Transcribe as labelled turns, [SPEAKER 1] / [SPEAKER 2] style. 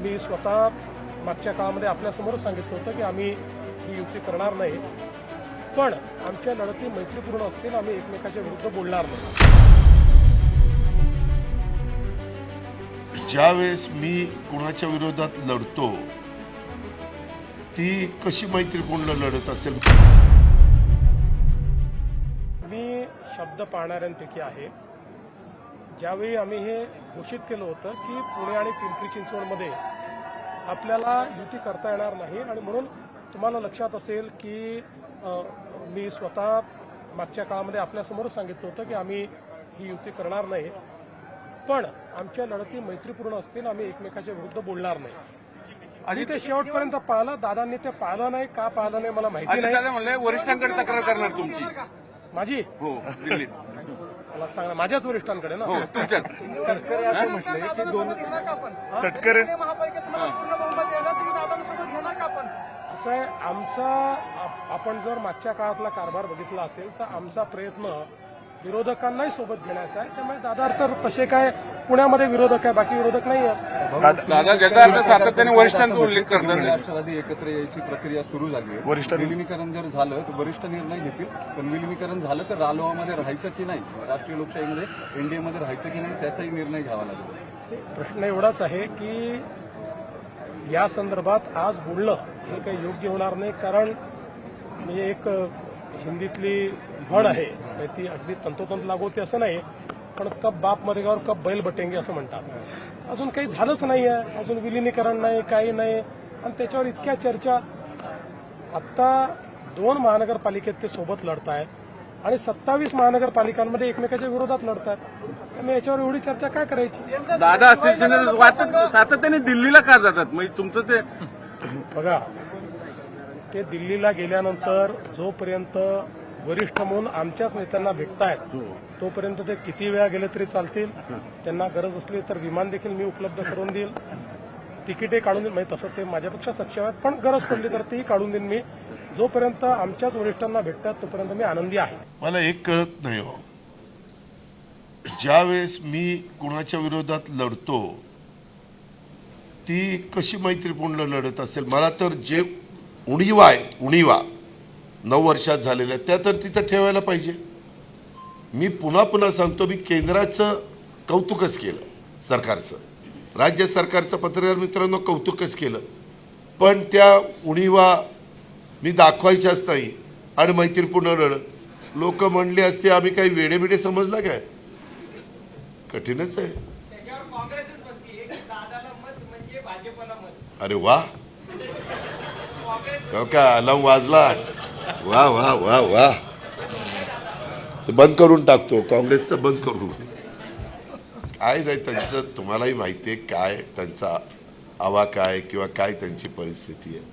[SPEAKER 1] मी स्वतः मागच्या काळामध्ये आपल्यासमोरच सांगितलं होतं की आम्ही ही युती करणार नाही, पण आमच्या लढती मैत्रीपूर्ण असतील, आम्ही एकमेकाच्या विरुद्ध बोलणार नाही.
[SPEAKER 2] ज्यावेळेस मी कुणाच्या विरोधात लढतो ती कशी मैत्रीपूर्ण लढत असेल.
[SPEAKER 1] मी शब्द पाळणाऱ्यांपैकी आहे. ज्यावेळी आम्ही हे घोषित केलं होतं की पुणे आणि पिंपरी चिंचवडमध्ये आपल्याला युती करता येणार नाही, आणि म्हणून तुम्हाला लक्षात असेल की मी स्वतः मागच्या काळामध्ये आपल्यासमोरच सांगितलं होतं की आम्ही ही युती करणार नाही, पण आमच्या लढती मैत्रीपूर्ण असतील, आम्ही एकमेकाच्या विरुद्ध बोलणार नाही. आणि ते शेवटपर्यंत पाहिलं. दादांनी ते पाहिलं नाही. का पाहिलं नाही मला माहिती नाही.
[SPEAKER 3] म्हणले वरिष्ठांकडे तक्रार करणार तुमची.
[SPEAKER 1] माझी
[SPEAKER 3] हो दिल्लीत.
[SPEAKER 1] मला चांगला माझ्याच वरिष्ठांकडे ना.
[SPEAKER 3] हो तुमच्याच.
[SPEAKER 4] तटकरे असं म्हटलंय की दोन
[SPEAKER 2] तटकरे
[SPEAKER 1] असं आहे आमचा. आपण जर मागच्या काळातला कारभार बघितला असेल तर आमचा प्रयत्न विरोधकांनाही सोबत घेण्याचा आहे. त्यामुळे दादा तर तसे काय पुण्यामध्ये विरोधक आहे, बाकी विरोधक नाही आहेत.
[SPEAKER 3] दादा ज्याचा अर्थ सातत्याने वरिष्ठांचा उल्लेख करतात.
[SPEAKER 4] राष्ट्रवादी एकत्र यायची प्रक्रिया सुरू झाली आहे. विलिनीकरण जर झालं तर वरिष्ठ निर्णय घेतील, पण विलिनीकरण झालं तर रालोआमध्ये राहायचं की नाही, राष्ट्रीय लोकशाहीमध्ये एनडीएमध्ये राहायचं की नाही, त्याचाही निर्णय घ्यावा लागेल.
[SPEAKER 1] प्रश्न एवढाच आहे की या संदर्भात आज बोलणं हे काही योग्य होणार नाही. कारण म्हणजे एक हिंदीतली म्हण आहे, ती अगदी तंतोतंत लागू होते असं नाही, पण कब बाप मरेगावर कब बैल बटेंगे असं म्हणतात. अजून काही झालंच नाही आहे, अजून विलिनीकरण नाही, काही नाही, आणि त्याच्यावर इतक्या चर्चा. आत्ता 2 महानगरपालिकेत ते सोबत लढत आहेत आणि 27 महानगरपालिकांमध्ये एकमेकाच्या विरोधात लढत आहेत. त्यामुळे याच्यावर एवढी चर्चा काय करायची.
[SPEAKER 3] दादा असतील सातत्याने दिल्लीला का जातात, म्हणजे तुमचं ते
[SPEAKER 1] बघा, ते दिल्लीला गेल्यानंतर जोपर्यंत वरिष्ठ म्हणून आमच्याच नेत्यांना भेटतायत तोपर्यंत ते किती वेळा गेले तरी चालतील. त्यांना गरज असली तर विमान देखील मी उपलब्ध करून देईल, तिकीटही काढून देईल. म्हणजे तसं ते माझ्यापेक्षा सक्षम आहेत, पण गरज पडली तर तेही काढून देईन मी. जोपर्यंत आमच्याच वरिष्ठांना भेटतात तोपर्यंत मी आनंदी आहे.
[SPEAKER 2] मला एक कळत नाही हो, ज्यावेळेस मी कुणाच्या विरोधात लढतो ती कशी मैत्रीपूर्ण लढत असेल. मला तर जे उणीवा आहे, उणीवा 9 वर्षात झालेल्या त्या तर तिथं ठेवायला पाहिजे. मी पुन्हा पुन्हा सांगतो, मी केंद्राचं कौतुकच केलं, सरकारचं, राज्य सरकारचं पत्रकार मित्रांनो कौतुकच केलं, पण त्या उणीवा मी दाखवायच्याच नाही. आणि मैत्रीपूर्ण लढत लोक म्हणले असते आम्ही काही वेडेबिडे समजला काय. कठीणच आहे. अरे वा, का अलार्म वाजला. वा वा वा वा, बंद करून टाकतो, काँग्रेसचं बंद करून. काय नाही त्यांचं, तुम्हालाही माहिती आहे काय त्यांचा आवाका आहे किंवा काय त्यांची परिस्थिती आहे.